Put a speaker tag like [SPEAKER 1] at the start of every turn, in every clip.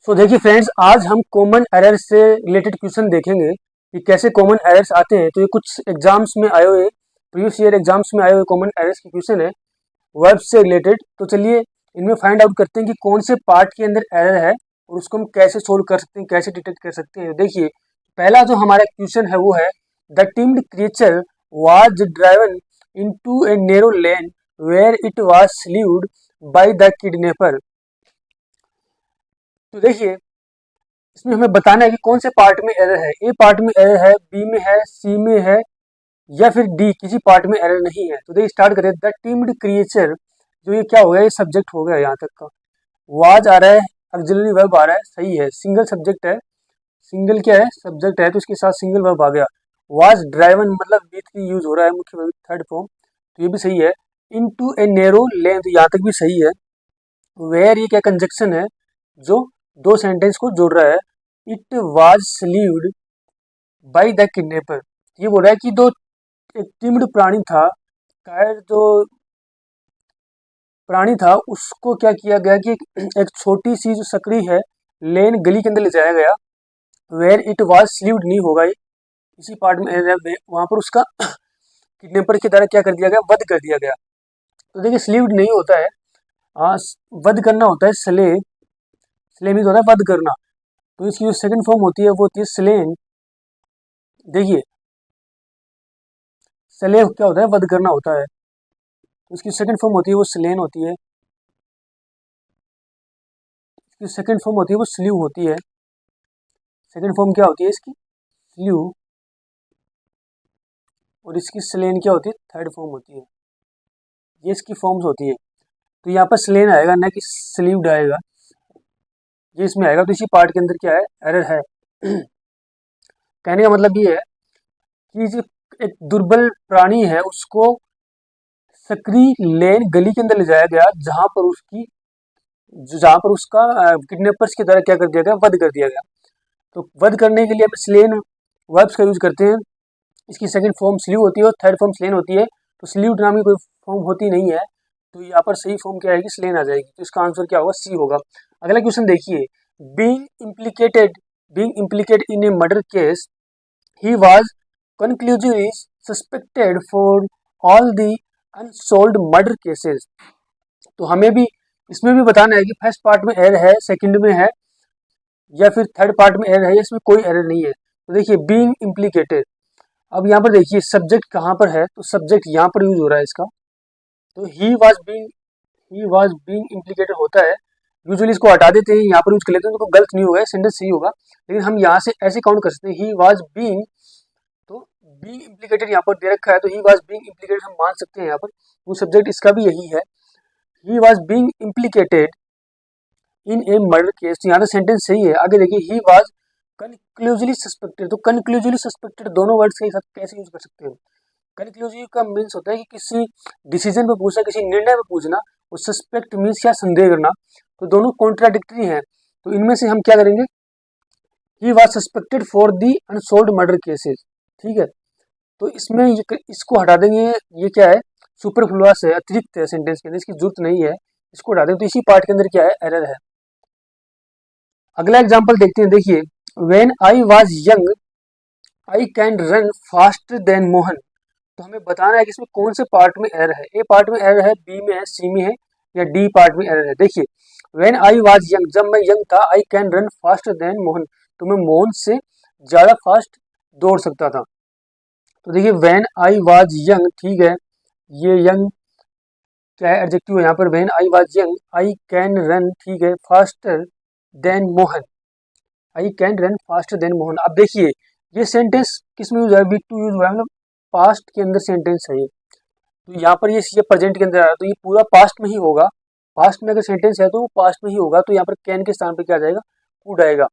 [SPEAKER 1] सो देखिए फ्रेंड्स, आज हम कॉमन एरर से रिलेटेड क्वेश्चन देखेंगे कि कैसे कॉमन एरर्स आते हैं। तो ये कुछ एग्जाम्स में आए हुए, प्रीवियस ईयर एग्जाम्स में आए हुए कॉमन एरर्स के क्वेश्चन है वर्ब से रिलेटेड। तो चलिए इनमें फाइंड आउट करते हैं कि कौन से पार्ट के अंदर एरर है और उसको हम कैसे सोल्व कर सकते हैं, कैसे डिटेक्ट कर सकते हैं। देखिए पहला जो हमारा क्वेश्चन है वो है the tamed creature was driven into a narrow lane where it was slayed by the kidnapper. तो देखिए इसमें हमें बताना है कि कौन से पार्ट में एरर है। ए पार्ट में एरर है, बी में है, सी में है या फिर डी किसी पार्ट में एरर नहीं है। तो देखिए स्टार्ट करें। द टीम्ड क्रिएचर, जो ये क्या हो गया, ये सब्जेक्ट हो गया यहाँ तक का। वाज आ रहा है, ऑक्सिलरी वर्ब आ रहा है, सही है। सिंगल सब्जेक्ट है, सिंगल क्या है, सब्जेक्ट है, तो इसके साथ सिंगल वर्ब आ गया। वाज ड्राइवन मतलब V3 यूज हो रहा है, मुख्य थर्ड फॉर्म, तो ये भी सही है। इनटू ए नैरो लेन, तो यहाँ तक भी सही है। वेयर ये क्या कंजक्शन है जो दो सेंटेंस को जोड़ रहा है। It was slayed by the kidnapper, ये बोल रहा है कि दो एक टिम्ड प्राणी था, कायर जो प्राणी था उसको क्या किया गया कि एक छोटी सी जो सकड़ी है लेन गली के अंदर ले जाया गया। वेयर इट वाज स्लीव्ड नहीं होगा, ये इसी पार्ट में वहां पर उसका किडनैपर की तरह क्या कर दिया गया, वध कर दिया गया। तो देखिए स्लीव्ड नहीं होता है, हाँ वध करना होता है, स्ले स्ले मीन होता है वध करना। तो इसकी जो सेकंड फॉर्म होती है वो होती है स्लेन। देखिए स्लेव क्या होता है, वध करना होता है, तो इसकी सेकंड फॉर्म होती है वो स्लेन होती है। इसकी सेकंड फॉर्म होती है वो स्लीव होती है। सेकंड फॉर्म क्या होती है इसकी, स्लीव, और इसकी स्लेन क्या होती है, थर्ड फॉर्म होती है। ये इसकी फॉर्म्स होती है। तो यहाँ पर स्लेन आएगा ना कि स्लीव्ड आएगा, ये इसमें आएगा। तो इसी पार्ट के अंदर क्या है, एरर है। कहने का मतलब ये है कि जो एक दुर्बल प्राणी है उसको सकरी लेन गली के अंदर ले जाया गया जहां पर उसका किडनैपर्स की तरह क्या कर दिया गया, वध कर दिया गया। तो वध करने के लिए हम स्लेन वर्ब्स का यूज करते हैं। इसकी सेकंड फॉर्म स्लीव होती है और थर्ड फॉर्म स्लेन होती है। तो स्लीव्ड नाम की कोई फॉर्म होती नहीं है, तो यहाँ पर सही फॉर्म क्या आएगी, स्लेन आ जाएगी। तो इसका आंसर क्या होगा, सी होगा। अगला क्वेश्चन देखिए। Being implicated in A murder case, he was conclusively suspected for all the unsolved murder cases। तो हमें भी इसमें भी बताना है कि फर्स्ट पार्ट में एरर है, सेकंड में है या फिर थर्ड पार्ट में एरर है, इसमें कोई एरर नहीं है। तो देखिए बीइंग इम्प्लीकेटेड, अब यहाँ पर देखिए सब्जेक्ट कहाँ पर है, तो सब्जेक्ट यहाँ पर यूज हो रहा है इसका। तो ही वाज बीइंग इम्प्लीकेटेड होता है, यूजुअली इसको हटा देते हैं, यहाँ पर यूज कर लेते हैं, तो गलत नहीं होगा, सेंटेंस सही होगा। लेकिन हम यहाँ से ऐसे काउंट कर सकते हैं, ही वाज बीइंग, तो बीइंग इम्प्लीकेटेड यहाँ पर दे रखा है, तो ही वाज बीइंग इम्प्लीकेटेड हम मान सकते हैं यहाँ पर। वो सब्जेक्ट इसका भी यही है, he was being implicated in A murder case. तो यहाँ तो सेंटेंस सही है। आगे देखिए ही वाज कंक्लूसिवली सस्पेक्टेड, तो कंक्लूसिवली सस्पेक्टेड दोनों वर्ड्स के साथ कैसे यूज कर सकते हैं। कंक्लूसिव का मीन्स होता है कि किसी डिसीजन पे पूछना, किसी निर्णय पे पूछना, और सस्पेक्ट मीन्स क्या, संदेह करना। तो दोनों कॉन्ट्राडिक्टरी हैं, तो इनमें से हम क्या करेंगे, he was suspected for the unsolved murder cases. ठीक है, तो इसमें इसको हटा देंगे, ये क्या है, सुपरफ्लुअस है, अतिरिक्त है सेंटेंस के अंदर, इसकी जरूरत नहीं है, इसको हटा देंगे। तो इसी पार्ट के अंदर क्या है, एरर है। अगला एग्जांपल देखते हैं। देखिए when I was young I can run faster than Mohan. तो हमें बताना है कि इसमें कौन से पार्ट में एरर है। ए पार्ट में एरर है, बी में है, सी में है, या डी पार्ट में एरर है। देखिए व्हेन आई वाज यंग, जब मैं यंग था, I can run faster than Mohan, तो मैं मोहन से ज्यादा फास्ट दौड़ सकता था। तो देखिए व्हेन आई वाज यंग, ठीक है, ये यंग क्या है, एडजेक्टिव है यहाँ पर। When I was young I can run, ठीक है, faster than Mohan, I can run faster than Mohan. अब देखिए ये सेंटेंस किस में यूज है, V2 यूज हुआ है, मतलब पास्ट के अंदर सेंटेंस है ये। तो यहाँ पर ये प्रेजेंट के अंदर आ रहा है, तो ये पूरा पास्ट में ही होगा। पास्ट में अगर सेंटेंस है तो वो पास्ट में ही होगा। तो यहाँ पर कैन के स्थान पर क्या आ जाएगा, कुड आएगा,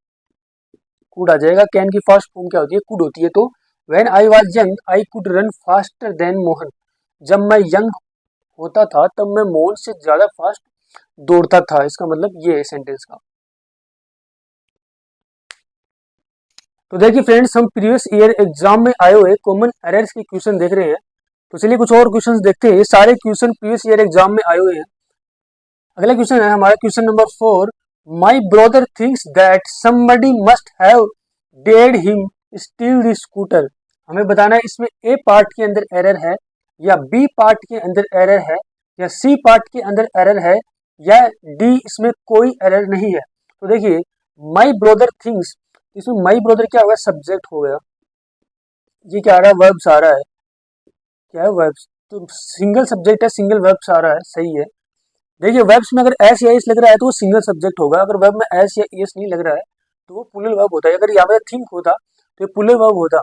[SPEAKER 1] कुड आ जाएगा। कैन की फर्स्ट फॉर्म क्या होती है, कुड होती है। तो when I was young I could run faster than Mohan, जब मैं यंग होता था तब मैं मोहन से ज्यादा फास्ट दौड़ता था। इसका मतलब ये है सेंटेंस का। तो देखिए फ्रेंड्स, हम प्रीवियस ईयर एग्जाम में आए हुए कॉमन एरर्स के क्वेश्चन देख रहे हैं। तो चलिए कुछ और क्वेश्चंस देखते हैं। ये सारे क्वेश्चन प्रीवियस ईयर एग्जाम में आए हुए हैं। अगला क्वेश्चन है हमारा question number 4। My brother thinks that somebody must have डेड हिम स्टील द स्कूटर। हमें बताना है इसमें ए पार्ट के अंदर एरर है या बी पार्ट के अंदर एरर है या सी पार्ट के अंदर एरर है या डी इसमें कोई एरर नहीं है। तो देखिए माई ब्रदर थिंक्स, इसमें माई ब्रदर क्या होगा, सब्जेक्ट हो गया। ये क्या आ रहा है, वर्ब्स आ रहा है, क्या है वर्ब्स, तो सिंगल सब्जेक्ट है, सिंगल वर्ब्स आ रहा है, सही है। देखिए वेब्स में अगर एस या एस लग रहा है तो वो सिंगल सब्जेक्ट होगा, अगर वेब में एस या एस नहीं लग रहा है तो वो प्लूरल वर्ब होता है। अगर यहाँ पे थिंक होता तो ये प्लूरल वर्ब होता,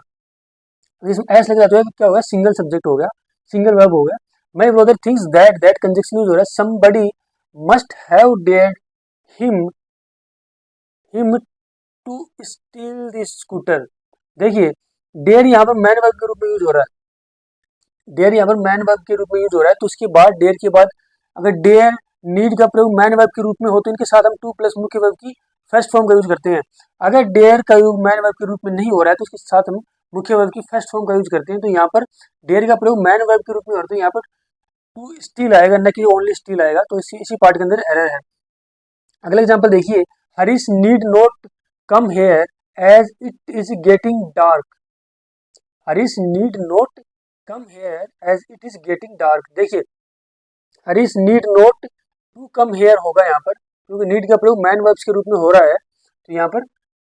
[SPEAKER 1] इसमें एस लग रहा है तो क्या होगा, सिंगल सब्जेक्ट हो गया, सिंगल वर्ब हो गया। My brother thinks that, that conjunction use हो रहा है, समबडी मस्ट हैव डेड him him to steal the scooter. देखिए डेयर यहाँ पर मैन वर्ब के रूप में यूज हो रहा है, डेयर यहाँ पर मैन वर्ब के रूप में यूज हो रहा है, तो उसके बाद डेयर के बाद अगर डेयर नीड का प्रयोग मैन वर्ब के रूप में हो तो इनके साथ हम टू प्लस मुख्य वर्ब की फर्स्ट फॉर्म का यूज करते हैं। अगर डेयर का यूज मैन वर्ब के रूप में नहीं हो रहा है तो उसके साथ हम मुख्य वर्ब की फर्स्ट फॉर्म का यूज करते हैं। तो यहाँ पर डेयर का प्रयोग मैन वर्ब के रूप में हो रहा है तो यहाँ पर टू स्टील आएगा, न कि ओनली स्टील आएगा, तो इसी पार्ट के अंदर एरर है। अगला एग्जाम्पल देखिए, Harish need not come here as it is getting dark. Harish need not come here as it is getting dark. देखिए Harish need not to come here होगा यहाँ पर, क्योंकि नीड का प्रयोग मैन वर्ब्स के रूप में हो रहा है, तो यहाँ पर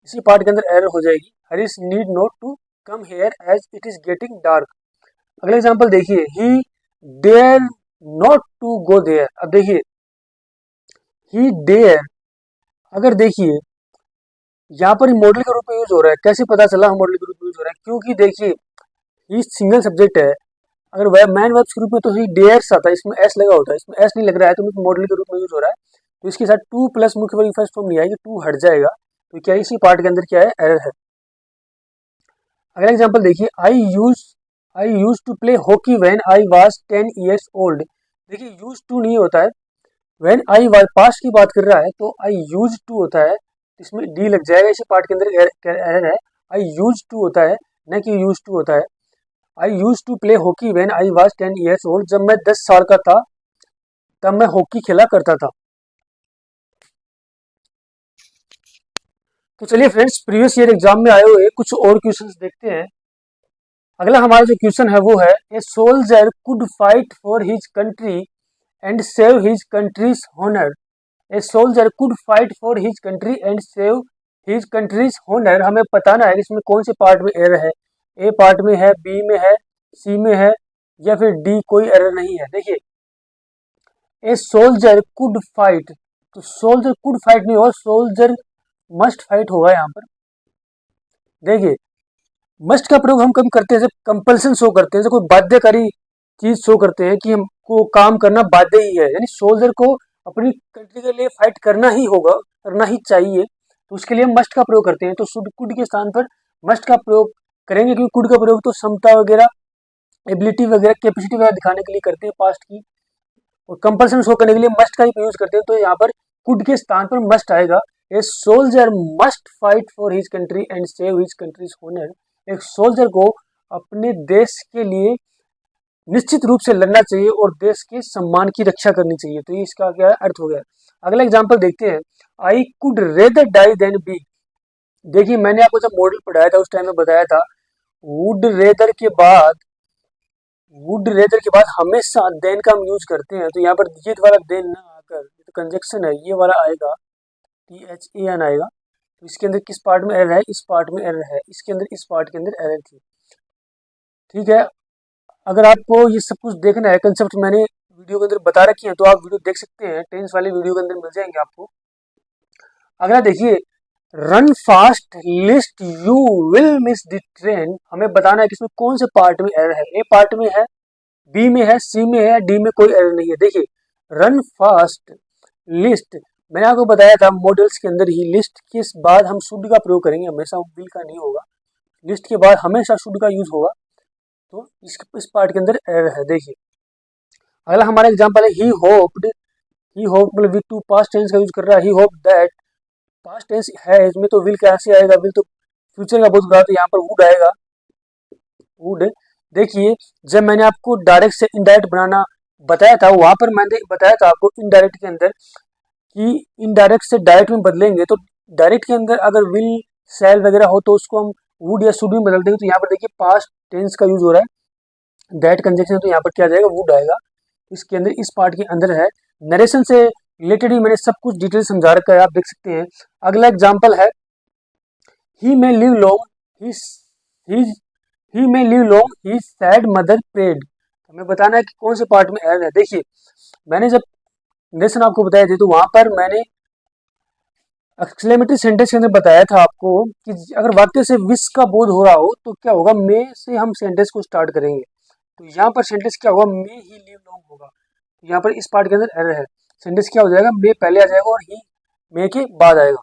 [SPEAKER 1] इसी पार्ट के अंदर एरर हो जाएगी। Harish need not to come here as it is getting dark. अगला एग्जाम्पल देखिए, he dare not to go there. अब देखिए ही डेयर, अगर देखिए यहाँ पर मॉडल के रूप में यूज हो रहा है, कैसे पता चला मॉडल के रूप में यूज हो रहा है, क्योंकि देखिए ये सिंगल सब्जेक्ट है, अगर वह मैन वर्ब्स के रूप में तो ही डेयर्स आता है, इसमें एस लगा होता है, इसमें एस नहीं लग रहा है तो मॉडल के रूप में यूज हो रहा है, तो इसके साथ टू प्लस मुख्य वर्ब फर्स्ट फॉर्म नहीं आएगी, टू हट जाएगा, तो क्या इसी पार्ट के अंदर क्या है, एरर है। अगला एग्जांपल देखिए, I use to play hockey when I was 10 years old. देखिए यूज टू नहीं होता है, व्हेन आई वाज पास्ट की बात कर रहा है तो आई यूज टू होता है, इसमें डी लग जाएगा, इसी पार्ट के अंदर एरर है। आई यूज टू होता है, न कि यूज टू होता है। I use to play hockey when I was 10 years old. जब मैं 10 साल का था तब मैं हॉकी खेला करता था। तो चलिए फ्रेंड्स, प्रीवियस ईयर एग्जाम में आए हुए कुछ और क्वेश्चंस देखते हैं। अगला हमारा जो क्वेश्चन है वो है, a soldier could fight for his country and save his countries honour. A soldier could fight for his country and save his countries honour. हमें बताना है कि इसमें कौन से पार्ट में एरर है, ए पार्ट में है, बी में है, सी में है या फिर डी कोई एरर नहीं है। देखिए ए सोल्जर कुड फाइट, तो सोल्जर कुड फाइट नहीं होगा, सोल्जर मस्ट फाइट होगा यहाँ पर। देखिए मस्ट का प्रयोग हम कब करते हैं, जब कंपल्सन शो करते हैं, जब कोई बाध्यकारी चीज शो करते हैं कि हमको काम करना बाध्य ही है, यानी सोल्जर को अपनी कंट्री के लिए फाइट करना ही होगा, करना ही चाहिए, तो उसके लिए हम मस्ट का प्रयोग करते हैं। तो शुड कुड के स्थान पर मस्ट का प्रयोग करेंगे, क्योंकि कुड का प्रयोग तो क्षमता वगैरह, एबिलिटी वगैरह, कैपेसिटी वगैरह दिखाने के लिए करते हैं पास्ट की, और कंपल्सन शो करने के लिए मस्ट का ही यूज करते हैं। तो यहाँ पर कुड के स्थान पर मस्ट आएगा। A soldier must fight for his country and save his country's honour. एक सोल्जर को अपने देश के लिए निश्चित रूप से लड़ना चाहिए और देश के सम्मान की रक्षा करनी चाहिए। तो ये इसका क्या अर्थ हो गया। अगला एग्जाम्पल देखते हैं, I could rather die than be. देखिए मैंने आपको जब मॉडल पढ़ाया था उस टाइम में बताया था, वुड रेदर के बाद हमेशा देन का हम यूज करते हैं। तो यहाँ पर ये वाला देन ना आकर, ये तो कंजक्शन है, ये वाला आएगा THAN आएगा। तो इसके अंदर किस पार्ट में एरर है, इस पार्ट में एरर है, इसके अंदर इस पार्ट के अंदर एरर थी। ठीक है, अगर आपको ये सब कुछ देखना है, कंसेप्ट मैंने वीडियो के अंदर बता रखी है, तो आप वीडियो देख सकते हैं, टेंस वाली वीडियो के अंदर मिल जाएंगे आपको। अगला देखिए, run fast list you will miss the train. हमें बताना है कि इसमें कौन से पार्ट में एरर है, ए पार्ट में है, बी में है, सी में है, डी में कोई एरर नहीं है। देखिए रन फास्ट लिस्ट, मैंने आपको बताया था मॉडल्स के अंदर ही लिस्ट के बाद हम शुड का प्रयोग करेंगे, हमेशा विल का नहीं होगा, लिस्ट के बाद हमेशा शुड का यूज होगा। तो इस पार्ट के अंदर एरर है। देखिए अगला हमारा एग्जांपल है, ही होप्ड मतलब टू पास्ट टेंस का यूज कर रहा है, ही होप दैट, पास्ट टेंस है इसमें तो विल कैसे आएगा, विल तो फ्यूचर का बहुत बड़ा, तो यहाँ पर वुड आएगा, वुड। देखिए जब मैंने आपको डायरेक्ट से इनडायरेक्ट बनाना बताया था, वहां पर मैंने बताया था आपको इनडायरेक्ट के अंदर कि इनडायरेक्ट से डायरेक्ट में बदलेंगे तो डायरेक्ट के अंदर अगर विल शैल वगैरह हो तो उसको हम वुड या शुड में बदल देंगे। तो यहाँ पर देखिए पास्ट टेंस का यूज हो रहा है, दैट कंजक्शन, तो यहाँ पर क्या जाएगा, वुड आएगा। इसके अंदर इस पार्ट के अंदर है। नरेशन से रिलेटेड ही मैंने सब कुछ डिटेल समझा रखा है, आप देख सकते हैं। अगला एग्जाम्पल है ही मे लिव लॉन्ग ही मे लिव लॉन्ग ही सैड मदर प्रेड। हमें बताना है कि कौन से पार्ट में एड है। देखिए मैंने जब नरेशन आपको बताया थे तो वहां पर मैंने एक्सक्लेमेटरी सेंटेंस के अंदर बताया था आपको कि अगर वाक्य से विश का बोध हो रहा हो तो क्या होगा, मे से हम सेंटेंस को स्टार्ट करेंगे। तो यहाँ पर सेंटेंस क्या होगा, मे ही लिव लॉन्ग होगा। यहाँ पर इस पार्ट के अंदर एरर है, सेंटेंस क्या हो जाएगा, मे पहले आ जाएगा और ही मे के बाद आएगा।